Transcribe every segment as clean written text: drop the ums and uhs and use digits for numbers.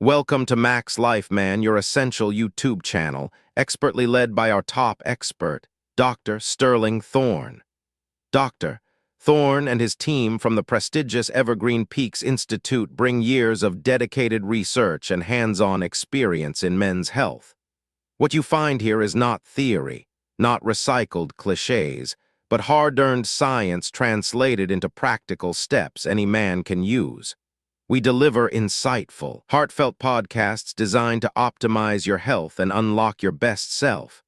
Welcome to Max Life, Man, your essential YouTube channel, expertly led by our top expert, Dr. Sterling Thorne. Dr. Thorne and his team from the prestigious Evergreen Peaks Institute bring years of dedicated research and hands-on experience in men's health. What you find here is not theory, not recycled cliches, but hard-earned science translated into practical steps any man can use. We deliver insightful, heartfelt podcasts designed to optimize your health and unlock your best self.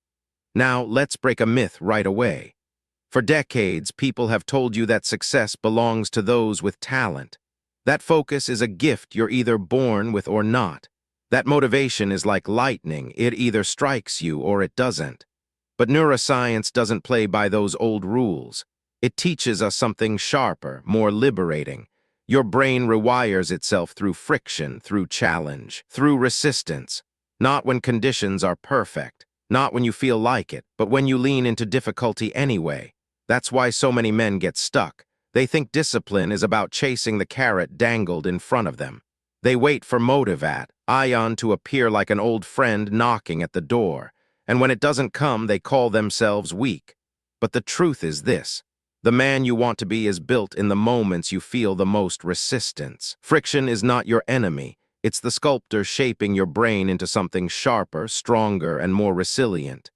Now, let's break a myth right away. For decades, people have told you that success belongs to those with talent. That focus is a gift you're either born with or not. That motivation is like lightning, it either strikes you or it doesn't. But neuroscience doesn't play by those old rules. It teaches us something sharper, more liberating. Your brain rewires itself through friction, through challenge, through resistance. Not when conditions are perfect, not when you feel like it, but when you lean into difficulty anyway. That's why so many men get stuck. They think discipline is about chasing the carrot dangled in front of them. They wait for ion to appear like an old friend knocking at the door, and when it doesn't come, they call themselves weak. But the truth is this. The man you want to be is built in the moments you feel the most resistance. Friction is not your enemy. It's the sculptor shaping your brain into something sharper, stronger, and more resilient.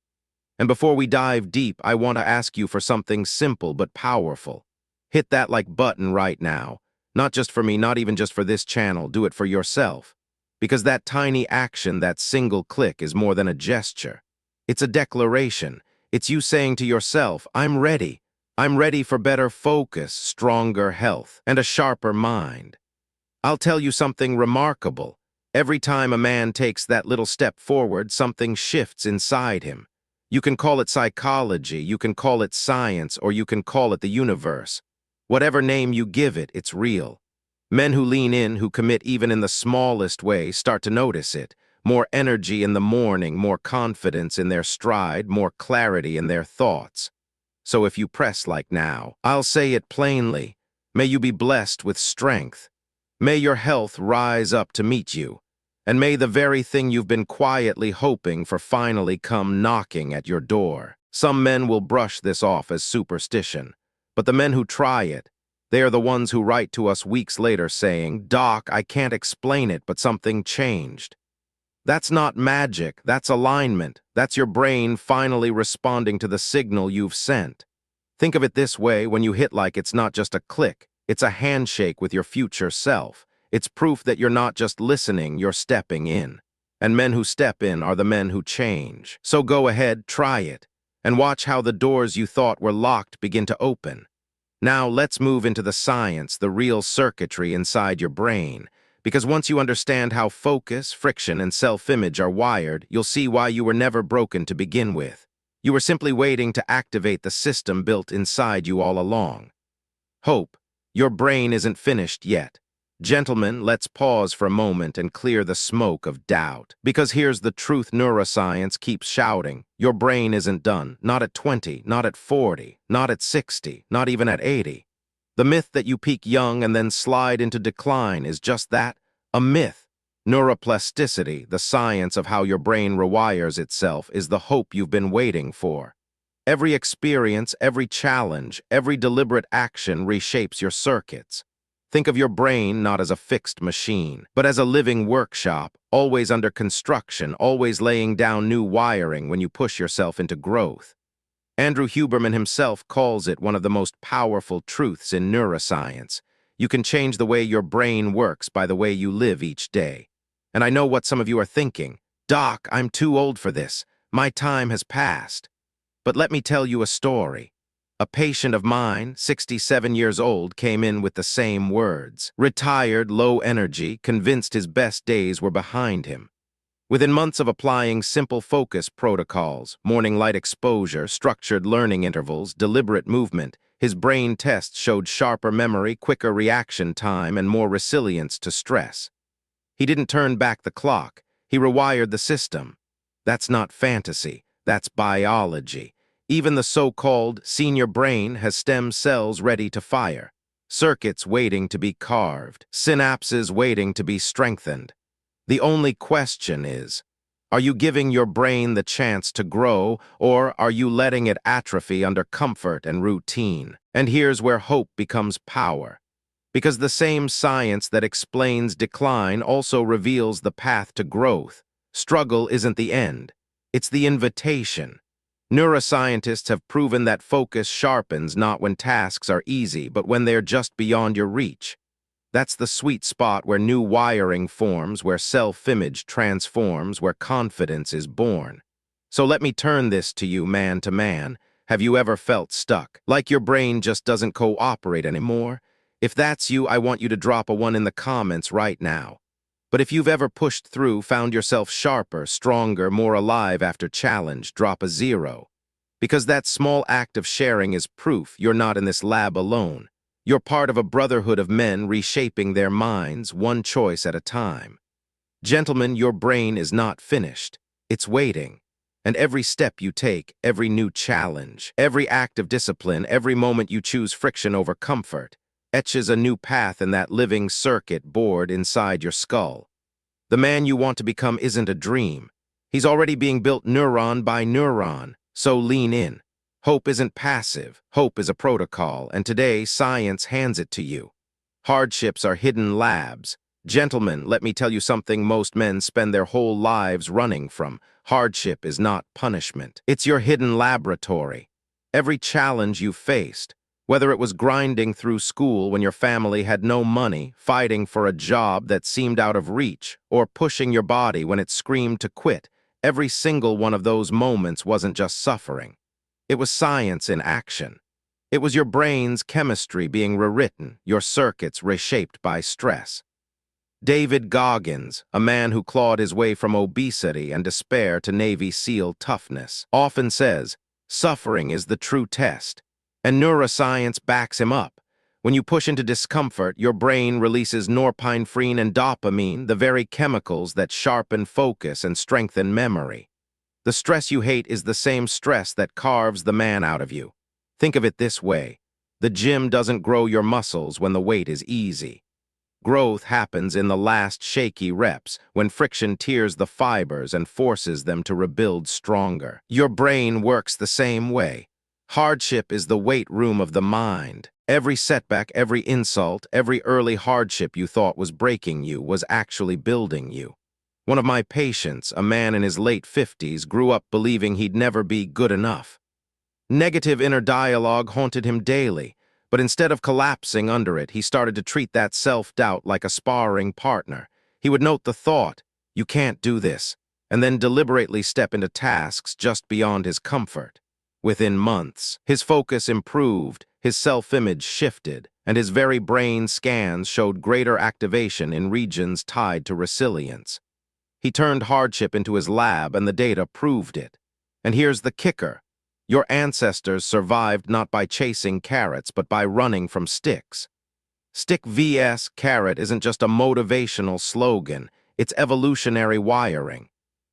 And before we dive deep, I want to ask you for something simple but powerful. Hit that like button right now. Not just for me, not even just for this channel. Do it for yourself. Because that tiny action, that single click, is more than a gesture. It's a declaration. It's you saying to yourself, I'm ready. I'm ready for better focus, stronger health, and a sharper mind. I'll tell you something remarkable. Every time a man takes that little step forward, something shifts inside him. You can call it psychology, you can call it science, or you can call it the universe. Whatever name you give it, it's real. Men who lean in, who commit even in the smallest way, start to notice it. More energy in the morning, more confidence in their stride, more clarity in their thoughts. So if you press like now, I'll say it plainly. May you be blessed with strength. May your health rise up to meet you. And may the very thing you've been quietly hoping for finally come knocking at your door. Some men will brush this off as superstition. But the men who try it, they are the ones who write to us weeks later saying, Doc, I can't explain it, but something changed. That's not magic, that's alignment. That's your brain finally responding to the signal you've sent. Think of it this way, when you hit like, it's not just a click, it's a handshake with your future self. It's proof that you're not just listening, you're stepping in. And men who step in are the men who change. So go ahead, try it, and watch how the doors you thought were locked begin to open. Now let's move into the science, the real circuitry inside your brain. Because once you understand how focus, friction, and self-image are wired, you'll see why you were never broken to begin with. You were simply waiting to activate the system built inside you all along. Hope, your brain isn't finished yet. Gentlemen, let's pause for a moment and clear the smoke of doubt. Because here's the truth neuroscience keeps shouting. Your brain isn't done. Not at 20, not at 40, not at 60, not even at 80. The myth that you peak young and then slide into decline is just that, a myth. Neuroplasticity, the science of how your brain rewires itself, is the hope you've been waiting for. Every experience, every challenge, every deliberate action reshapes your circuits. Think of your brain not as a fixed machine, but as a living workshop, always under construction, always laying down new wiring when you push yourself into growth. Andrew Huberman himself calls it one of the most powerful truths in neuroscience. You can change the way your brain works by the way you live each day. And I know what some of you are thinking. Doc, I'm too old for this. My time has passed. But let me tell you a story. A patient of mine, 67 years old, came in with the same words. Retired, low energy, convinced his best days were behind him. Within months of applying simple focus protocols, morning light exposure, structured learning intervals, deliberate movement, his brain tests showed sharper memory, quicker reaction time, and more resilience to stress. He didn't turn back the clock. He rewired the system. That's not fantasy. That's biology. Even the so-called senior brain has stem cells ready to fire, circuits waiting to be carved, synapses waiting to be strengthened. The only question is, are you giving your brain the chance to grow, or are you letting it atrophy under comfort and routine? And here's where hope becomes power. Because the same science that explains decline also reveals the path to growth. Struggle isn't the end. It's the invitation. Neuroscientists have proven that focus sharpens not when tasks are easy, but when they're just beyond your reach. That's the sweet spot where new wiring forms, where self-image transforms, where confidence is born. So let me turn this to you, man to man. Have you ever felt stuck? Like your brain just doesn't cooperate anymore? If that's you, I want you to drop a 1 in the comments right now. But if you've ever pushed through, found yourself sharper, stronger, more alive after challenge, drop a 0. Because that small act of sharing is proof you're not in this lab alone. You're part of a brotherhood of men reshaping their minds, one choice at a time. Gentlemen, your brain is not finished. It's waiting. And every step you take, every new challenge, every act of discipline, every moment you choose friction over comfort, etches a new path in that living circuit board inside your skull. The man you want to become isn't a dream. He's already being built neuron by neuron, so lean in. Hope isn't passive. Hope is a protocol, and today science hands it to you. Hardships are hidden labs. Gentlemen, let me tell you something most men spend their whole lives running from. Hardship is not punishment. It's your hidden laboratory. Every challenge you faced, whether it was grinding through school when your family had no money, fighting for a job that seemed out of reach, or pushing your body when it screamed to quit, every single one of those moments wasn't just suffering. It was science in action. It was your brain's chemistry being rewritten, your circuits reshaped by stress. David Goggins, a man who clawed his way from obesity and despair to Navy SEAL toughness, often says, suffering is the true test. And neuroscience backs him up. When you push into discomfort, your brain releases norepinephrine and dopamine, the very chemicals that sharpen focus and strengthen memory. The stress you hate is the same stress that carves the man out of you. Think of it this way. The gym doesn't grow your muscles when the weight is easy. Growth happens in the last shaky reps, when friction tears the fibers and forces them to rebuild stronger. Your brain works the same way. Hardship is the weight room of the mind. Every setback, every insult, every early hardship you thought was breaking you was actually building you. One of my patients, a man in his late 50s, grew up believing he'd never be good enough. Negative inner dialogue haunted him daily, but instead of collapsing under it, he started to treat that self-doubt like a sparring partner. He would note the thought, "You can't do this," and then deliberately step into tasks just beyond his comfort. Within months, his focus improved, his self-image shifted, and his very brain scans showed greater activation in regions tied to resilience. He turned hardship into his lab, and the data proved it. And here's the kicker. Your ancestors survived not by chasing carrots, but by running from sticks. Stick vs. carrot isn't just a motivational slogan, it's evolutionary wiring.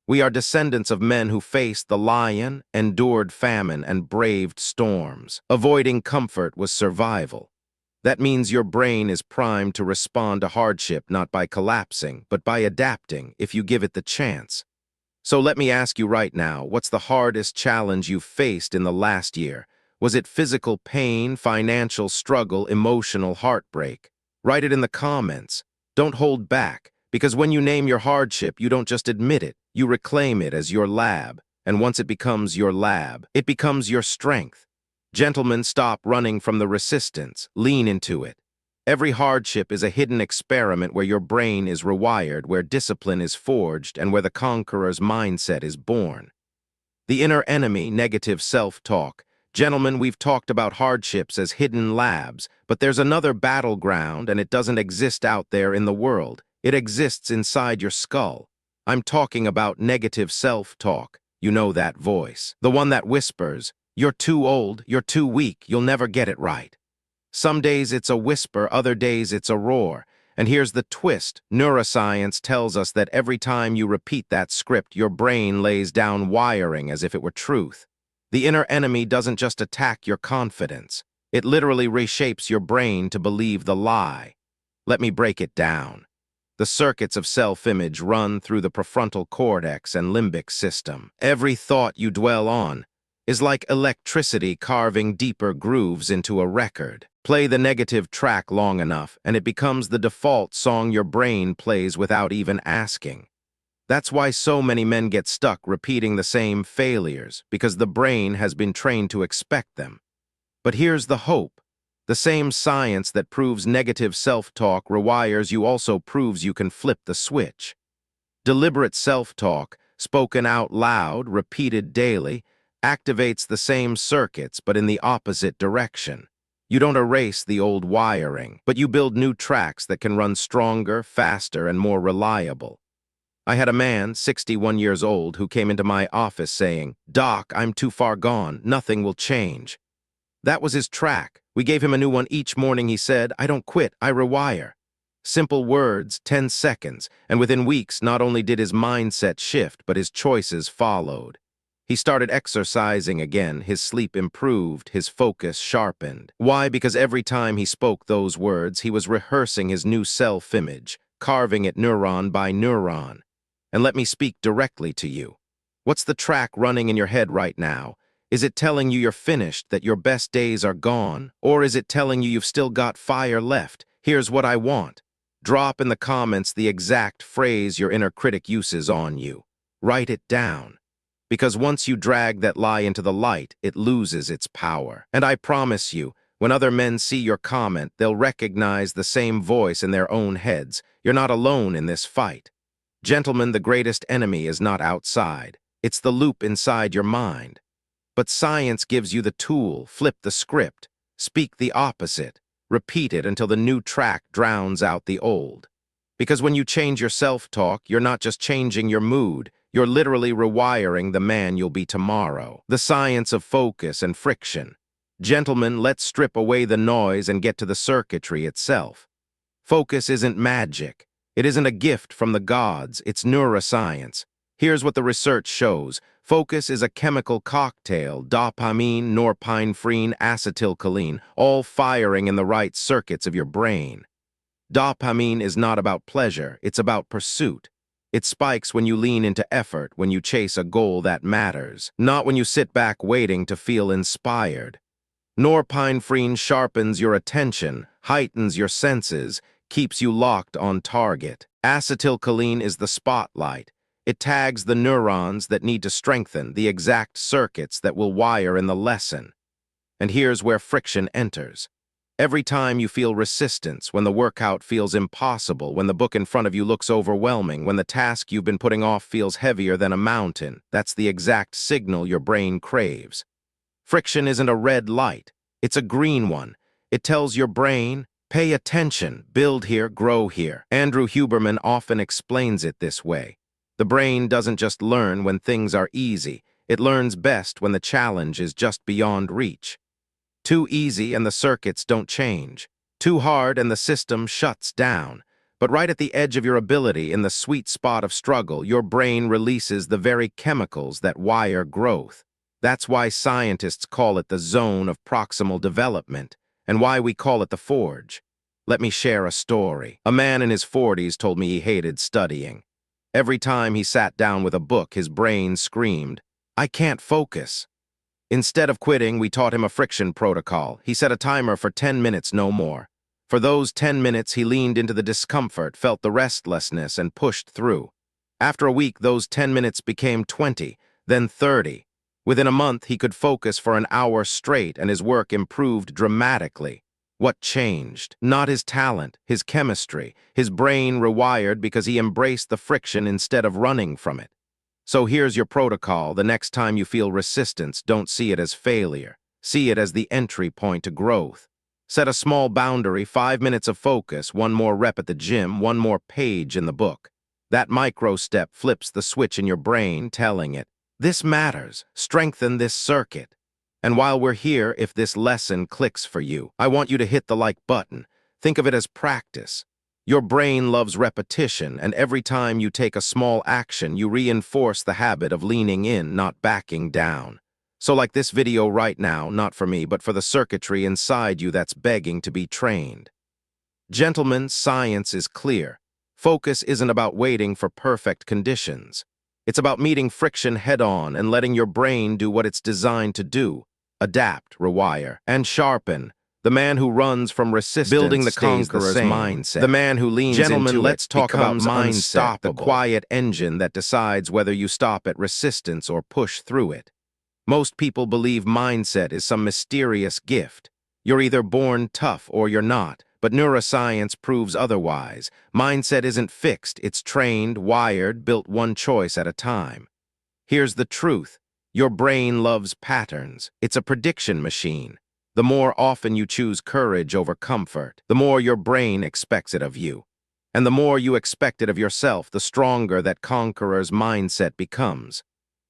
We are descendants of men who faced the lion, endured famine, and braved storms. Avoiding comfort was survival. That means your brain is primed to respond to hardship not by collapsing, but by adapting if you give it the chance. So let me ask you right now, what's the hardest challenge you've faced in the last year? Was it physical pain, financial struggle, emotional heartbreak? Write it in the comments. Don't hold back, because when you name your hardship, you don't just admit it, you reclaim it as your lab. And once it becomes your lab, it becomes your strength. Gentlemen, stop running from the resistance. Lean into it. Every hardship is a hidden experiment where your brain is rewired, where discipline is forged, and where the conqueror's mindset is born. The inner enemy, negative self-talk. Gentlemen, we've talked about hardships as hidden labs, but there's another battleground, and it doesn't exist out there in the world. It exists inside your skull. I'm talking about negative self-talk. You know that voice. The one that whispers, "You're too old, you're too weak, you'll never get it right." Some days it's a whisper, other days it's a roar. And here's the twist. Neuroscience tells us that every time you repeat that script, your brain lays down wiring as if it were truth. The inner enemy doesn't just attack your confidence. It literally reshapes your brain to believe the lie. Let me break it down. The circuits of self-image run through the prefrontal cortex and limbic system. Every thought you dwell on is like electricity carving deeper grooves into a record. Play the negative track long enough, and it becomes the default song your brain plays without even asking. That's why so many men get stuck repeating the same failures, because the brain has been trained to expect them. But here's the hope. The same science that proves negative self-talk rewires you also proves you can flip the switch. Deliberate self-talk, spoken out loud, repeated daily, activates the same circuits but in the opposite direction. You don't erase the old wiring, but you build new tracks that can run stronger, faster, and more reliable. I had a man, 61 years old, who came into my office saying, "Doc, I'm too far gone. Nothing will change." That was his track. We gave him a new one each morning. He said, "I don't quit, I rewire." Simple words, 10 seconds, and within weeks not only did his mindset shift, but his choices followed. He started exercising again, his sleep improved, his focus sharpened. Why? Because every time he spoke those words, he was rehearsing his new self-image, carving it neuron by neuron. And let me speak directly to you. What's the track running in your head right now? Is it telling you you're finished, that your best days are gone? Or is it telling you you've still got fire left? Here's what I want. Drop in the comments the exact phrase your inner critic uses on you. Write it down. Because once you drag that lie into the light, it loses its power. And I promise you, when other men see your comment, they'll recognize the same voice in their own heads. You're not alone in this fight. Gentlemen, the greatest enemy is not outside. It's the loop inside your mind. But science gives you the tool. Flip the script. Speak the opposite. Repeat it until the new track drowns out the old. Because when you change your self-talk, you're not just changing your mood. You're literally rewiring the man you'll be tomorrow. The science of focus and friction. Gentlemen, let's strip away the noise and get to the circuitry itself. Focus isn't magic. It isn't a gift from the gods. It's neuroscience. Here's what the research shows. Focus is a chemical cocktail, dopamine, norepinephrine, acetylcholine, all firing in the right circuits of your brain. Dopamine is not about pleasure, it's about pursuit. It spikes when you lean into effort, when you chase a goal that matters, not when you sit back waiting to feel inspired. Norepinephrine sharpens your attention, heightens your senses, keeps you locked on target. Acetylcholine is the spotlight. It tags the neurons that need to strengthen, the exact circuits that will wire in the lesson. And here's where friction enters. Every time you feel resistance, when the workout feels impossible, when the book in front of you looks overwhelming, when the task you've been putting off feels heavier than a mountain, that's the exact signal your brain craves. Friction isn't a red light, it's a green one. It tells your brain, pay attention, build here, grow here. Andrew Huberman often explains it this way. The brain doesn't just learn when things are easy, it learns best when the challenge is just beyond reach. Too easy and the circuits don't change. Too hard and the system shuts down. But right at the edge of your ability, in the sweet spot of struggle, your brain releases the very chemicals that wire growth. That's why scientists call it the zone of proximal development, and why we call it the forge. Let me share a story. A man in his 40s told me he hated studying. Every time he sat down with a book, his brain screamed, "I can't focus." Instead of quitting, we taught him a friction protocol. He set a timer for 10 minutes, no more. For those 10 minutes, he leaned into the discomfort, felt the restlessness, and pushed through. After a week, those 10 minutes became 20, then 30. Within a month, he could focus for an hour straight, and his work improved dramatically. What changed? Not his talent, his chemistry. His brain rewired because he embraced the friction instead of running from it. So here's your protocol. The next time you feel resistance, don't see it as failure. See it as the entry point to growth. Set a small boundary, 5 minutes of focus, one more rep at the gym, one more page in the book. That micro step flips the switch in your brain, telling it, this matters, strengthen this circuit. And while we're here, if this lesson clicks for you, I want you to hit the like button. Think of it as practice. Your brain loves repetition, and every time you take a small action, you reinforce the habit of leaning in, not backing down. So like this video right now, not for me, but for the circuitry inside you that's begging to be trained. Gentlemen, science is clear. Focus isn't about waiting for perfect conditions. It's about meeting friction head-on and letting your brain do what it's designed to do: adapt, rewire, and sharpen. The man who runs from resistance Building the stays the conqueror's same. mindset. The man who leans Gentlemen, into let's it talk about becomes mindset, unstoppable, the the quiet engine that decides whether you stop at resistance or push through it. Most people believe mindset is some mysterious gift. You're either born tough or you're not, but neuroscience proves otherwise. Mindset isn't fixed, it's trained, wired, built one choice at a time. Here's the truth. Your brain loves patterns. It's a prediction machine. The more often you choose courage over comfort, the more your brain expects it of you. And the more you expect it of yourself, the stronger that conqueror's mindset becomes.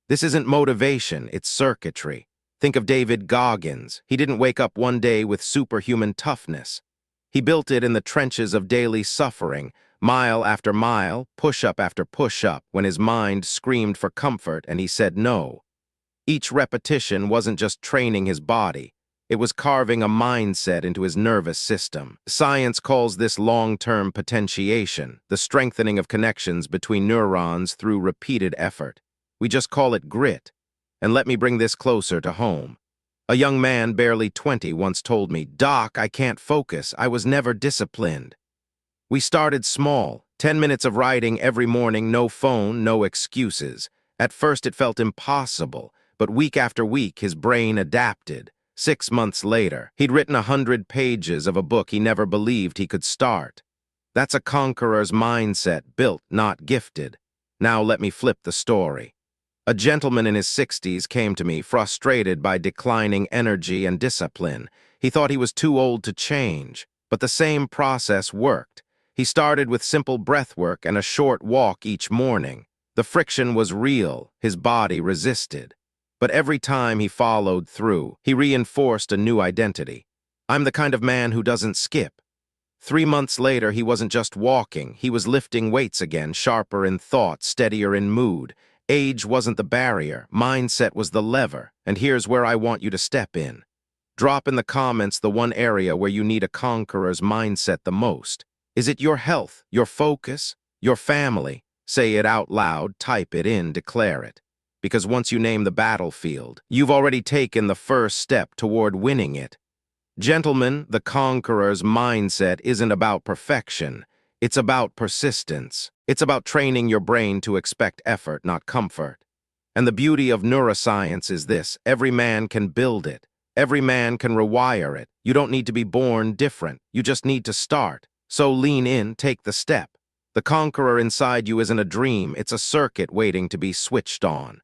This isn't motivation, it's circuitry. Think of David Goggins. He didn't wake up one day with superhuman toughness. He built it in the trenches of daily suffering, mile after mile, push-up after push-up, when his mind screamed for comfort and he said no. Each repetition wasn't just training his body. It was carving a mindset into his nervous system. Science calls this long-term potentiation, the strengthening of connections between neurons through repeated effort. We just call it grit. And let me bring this closer to home. A young man, barely 20, once told me, "Doc, I can't focus. I was never disciplined." We started small, 10 minutes of writing every morning, no phone, no excuses. At first it felt impossible, but week after week his brain adapted. 6 months later, he'd written 100 pages of a book he never believed he could start. That's a conqueror's mindset, built, not gifted. Now let me flip the story. A gentleman in his 60s came to me, frustrated by declining energy and discipline. He thought he was too old to change, but the same process worked. He started with simple breath work and a short walk each morning. The friction was real, his body resisted. But every time he followed through, he reinforced a new identity. I'm the kind of man who doesn't skip. 3 months later, he wasn't just walking, he was lifting weights again, sharper in thought, steadier in mood. Age wasn't the barrier, mindset was the lever, and here's where I want you to step in. Drop in the comments the one area where you need a conqueror's mindset the most. Is it your health, your focus, your family? Say it out loud, type it in, declare it. Because once you name the battlefield, you've already taken the first step toward winning it. Gentlemen, the conqueror's mindset isn't about perfection. It's about persistence. It's about training your brain to expect effort, not comfort. And the beauty of neuroscience is this: every man can build it. Every man can rewire it. You don't need to be born different. You just need to start. So lean in, take the step. The conqueror inside you isn't a dream, it's a circuit waiting to be switched on.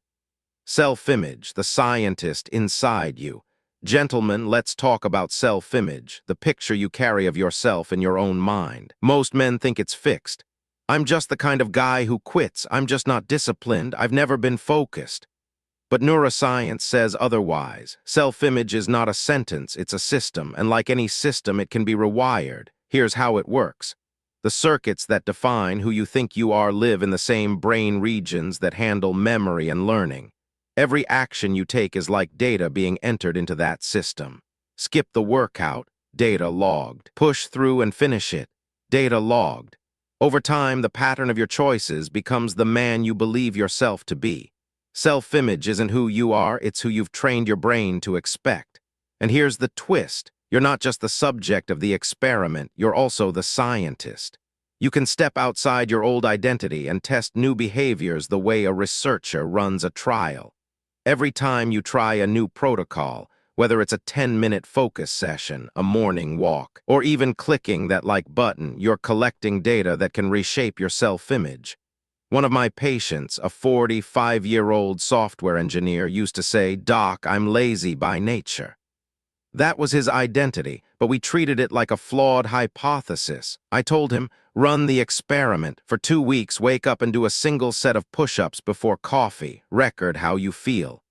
Self-image, the scientist inside you. Gentlemen, let's talk about self-image, the picture you carry of yourself in your own mind. Most men think it's fixed. I'm just the kind of guy who quits. I'm just not disciplined. I've never been focused. But neuroscience says otherwise. Self-image is not a sentence, it's a system, and like any system, it can be rewired. Here's how it works. The circuits that define who you think you are live in the same brain regions that handle memory and learning. Every action you take is like data being entered into that system. Skip the workout, data logged. Push through and finish it, data logged. Over time, the pattern of your choices becomes the man you believe yourself to be. Self-image isn't who you are, it's who you've trained your brain to expect. And here's the twist. You're not just the subject of the experiment, you're also the scientist. You can step outside your old identity and test new behaviors the way a researcher runs a trial. Every time you try a new protocol, whether it's a 10-minute focus session, a morning walk, or even clicking that like button, you're collecting data that can reshape your self-image. One of my patients, a 45-year-old software engineer, used to say, "Doc, I'm lazy by nature." That was his identity, but we treated it like a flawed hypothesis. I told him, run the experiment. For 2 weeks, wake up and do a single set of push-ups before coffee. Record how you feel.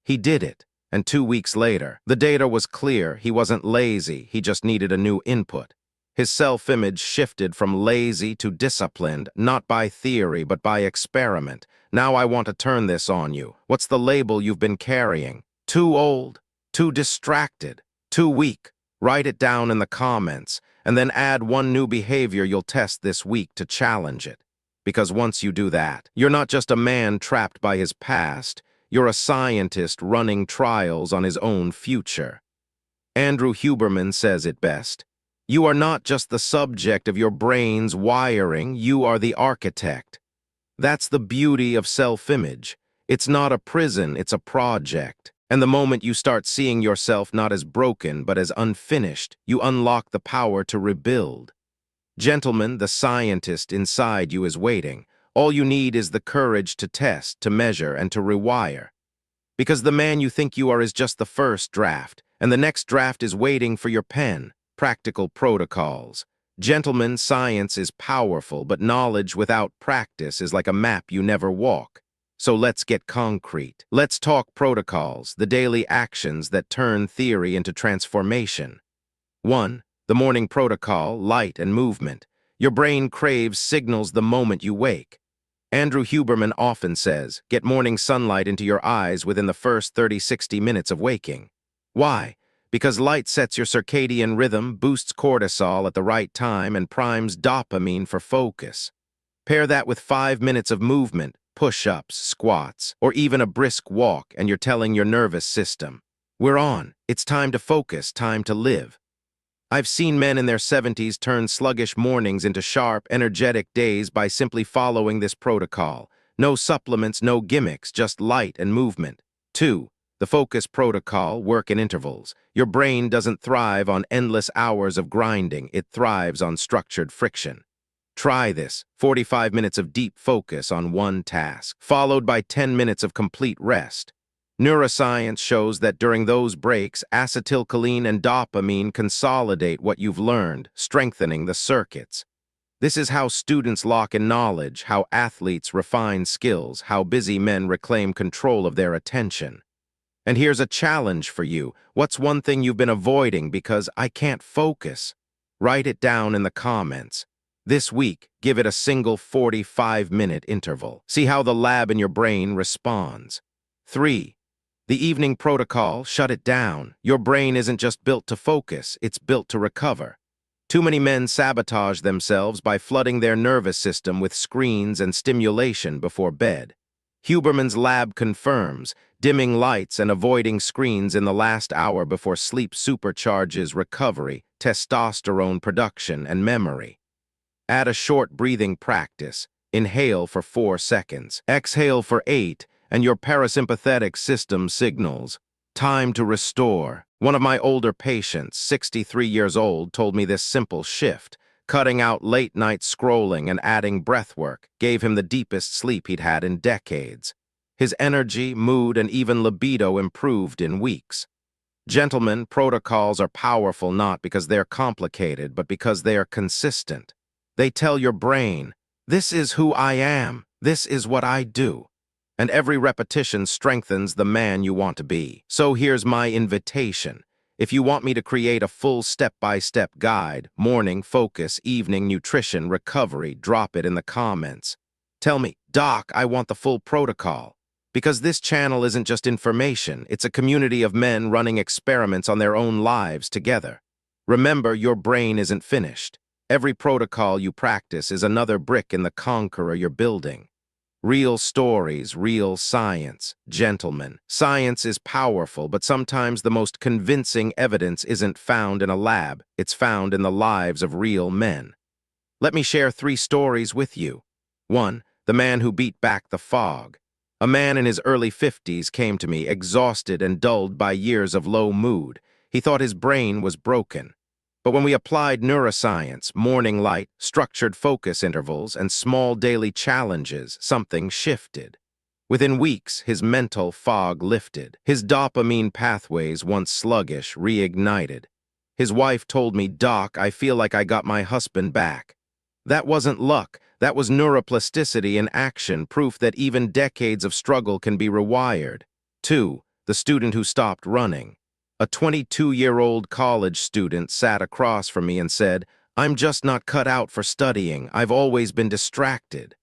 He did it, and 2 weeks later, the data was clear. He wasn't lazy, he just needed a new input. His self-image shifted from lazy to disciplined, not by theory, but by experiment. Now I want to turn this on you. What's the label you've been carrying? Too old? Too distracted? Too weak? Write it down in the comments, and then add one new behavior you'll test this week to challenge it. Because once you do that, you're not just a man trapped by his past, you're a scientist running trials on his own future. Andrew Huberman says it best. You are not just the subject of your brain's wiring, you are the architect. That's the beauty of self-image. It's not a prison, it's a project. And the moment you start seeing yourself not as broken, but as unfinished, you unlock the power to rebuild. Gentlemen, the scientist inside you is waiting. All you need is the courage to test, to measure, and to rewire. Because the man you think you are is just the first draft, and the next draft is waiting for your pen. Practical protocols. Gentlemen, science is powerful, but knowledge without practice is like a map you never walk. So let's get concrete. Let's talk protocols, the daily actions that turn theory into transformation. 1. The morning protocol, light and movement. Your brain craves signals the moment you wake. Andrew Huberman often says, get morning sunlight into your eyes within the first 30-60 minutes of waking. Why? Because light sets your circadian rhythm, boosts cortisol at the right time, and primes dopamine for focus. Pair that with 5 minutes of movement, push-ups, squats, or even a brisk walk, and you're telling your nervous system, we're on. It's time to focus, time to live. I've seen men in their 70s turn sluggish mornings into sharp, energetic days by simply following this protocol. No supplements, no gimmicks, just light and movement. 2. The focus protocol, work in intervals. Your brain doesn't thrive on endless hours of grinding, it thrives on structured friction. Try this, 45 minutes of deep focus on one task, followed by 10 minutes of complete rest. Neuroscience shows that during those breaks, acetylcholine and dopamine consolidate what you've learned, strengthening the circuits. This is how students lock in knowledge, how athletes refine skills, how busy men reclaim control of their attention. And here's a challenge for you. What's one thing you've been avoiding because I can't focus? Write it down in the comments. This week, give it a single 45-minute interval. See how the lab in your brain responds. 3. The evening protocol, shut it down. Your brain isn't just built to focus, it's built to recover. Too many men sabotage themselves by flooding their nervous system with screens and stimulation before bed. Huberman's lab confirms, dimming lights and avoiding screens in the last hour before sleep supercharges recovery, testosterone production, and memory. Add a short breathing practice. Inhale for 4 seconds. Exhale for 8, and your parasympathetic system signals, time to restore. One of my older patients, 63 years old, told me this simple shift. Cutting out late-night scrolling and adding breathwork gave him the deepest sleep he'd had in decades. His energy, mood, and even libido improved in weeks. Gentlemen, protocols are powerful not because they're complicated, but because they are consistent. They tell your brain, this is who I am, this is what I do. And every repetition strengthens the man you want to be. So here's my invitation. If you want me to create a full step-by-step guide, morning, focus, evening, nutrition, recovery, drop it in the comments. Tell me, Doc, I want the full protocol. Because this channel isn't just information, it's a community of men running experiments on their own lives together. Remember, your brain isn't finished. Every protocol you practice is another brick in the conqueror you're building. Real stories, real science. Gentlemen, science is powerful, but sometimes the most convincing evidence isn't found in a lab, it's found in the lives of real men. Let me share 3 stories with you. 1. The man who beat back the fog. A man in his early 50s came to me, exhausted and dulled by years of low mood. He thought his brain was broken. But when we applied neuroscience, morning light, structured focus intervals, and small daily challenges, something shifted. Within weeks, his mental fog lifted. His dopamine pathways, once sluggish, reignited. His wife told me, Doc, I feel like I got my husband back. That wasn't luck. That was neuroplasticity in action, proof that even decades of struggle can be rewired. 2. The student who stopped running. A 22-year-old college student sat across from me and said, I'm just not cut out for studying. I've always been distracted.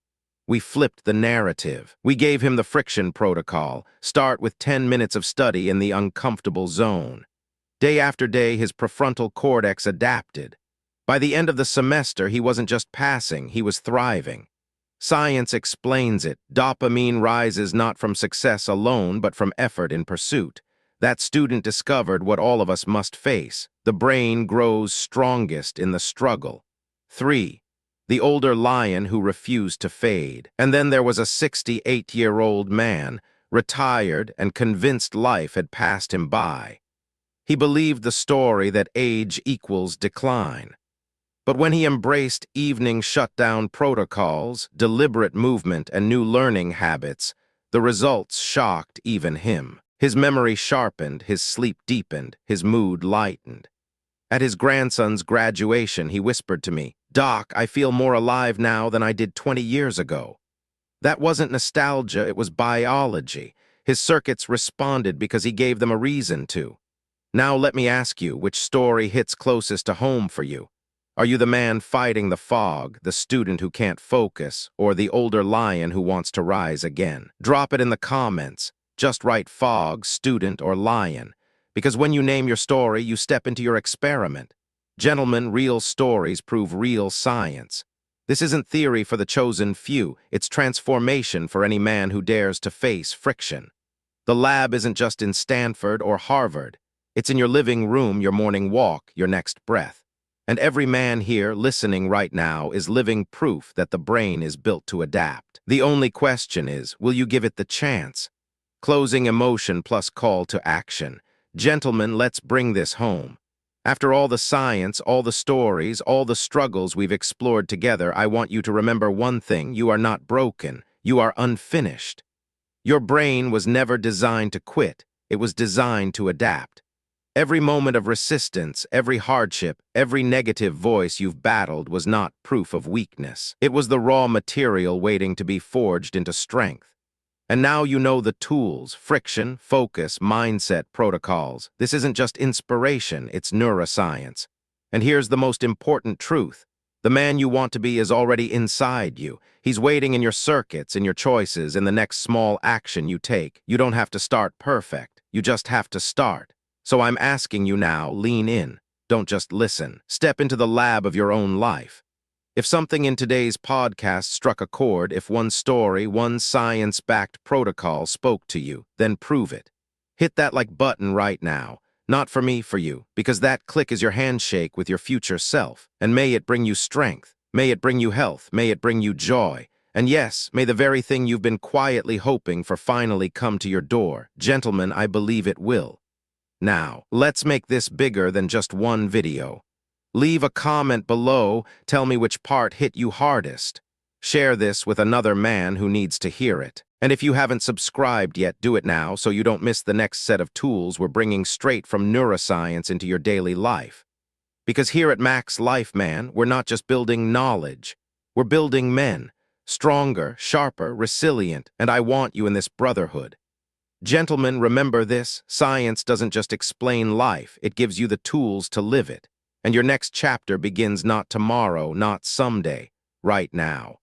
We flipped the narrative. We gave him the friction protocol. Start with 10 minutes of study in the uncomfortable zone. Day after day, his prefrontal cortex adapted. By the end of the semester, he wasn't just passing, he was thriving. Science explains it. Dopamine rises not from success alone, but from effort in pursuit. That student discovered what all of us must face. The brain grows strongest in the struggle. 3. The older lion who refused to fade. And then there was a 68-year-old man, retired and convinced life had passed him by. He believed the story that age equals decline. But when he embraced evening shutdown protocols, deliberate movement, and new learning habits, the results shocked even him. His memory sharpened, his sleep deepened, his mood lightened. At his grandson's graduation, he whispered to me, "Doc, I feel more alive now than I did 20 years ago." That wasn't nostalgia, it was biology. His circuits responded because he gave them a reason to. Now let me ask you, which story hits closest to home for you? Are you the man fighting the fog, the student who can't focus, or the older lion who wants to rise again? Drop it in the comments. Just write fog, student, or lion. Because when you name your story, you step into your experiment. Gentlemen, real stories prove real science. This isn't theory for the chosen few, it's transformation for any man who dares to face friction. The lab isn't just in Stanford or Harvard. It's in your living room, your morning walk, your next breath. And every man here listening right now is living proof that the brain is built to adapt. The only question is, will you give it the chance? Closing emotion plus call to action. Gentlemen, let's bring this home. After all the science, all the stories, all the struggles we've explored together, I want you to remember one thing: you are not broken, you are unfinished. Your brain was never designed to quit, it was designed to adapt. Every moment of resistance, every hardship, every negative voice you've battled was not proof of weakness. It was the raw material waiting to be forged into strength. And now you know the tools: friction, focus, mindset, protocols. This isn't just inspiration, it's neuroscience. And here's the most important truth: the man you want to be is already inside you. He's waiting in your circuits, in your choices, in the next small action you take. You don't have to start perfect, you just have to start. So I'm asking you now, lean in. Don't just listen. Step into the lab of your own life. If something in today's podcast struck a chord, if one story, one science-backed protocol spoke to you, then prove it. Hit that like button right now. Not for me, for you, because that click is your handshake with your future self. And may it bring you strength. May it bring you health. May it bring you joy. And yes, may the very thing you've been quietly hoping for finally come to your door. Gentlemen, I believe it will. Now, let's make this bigger than just one video. Leave a comment below, tell me which part hit you hardest. Share this with another man who needs to hear it. And if you haven't subscribed yet, do it now so you don't miss the next set of tools we're bringing straight from neuroscience into your daily life. Because here at Max Life, man, we're not just building knowledge. We're building men, stronger, sharper, resilient, and I want you in this brotherhood. Gentlemen, remember this: science doesn't just explain life, it gives you the tools to live it. And your next chapter begins not tomorrow, not someday, right now.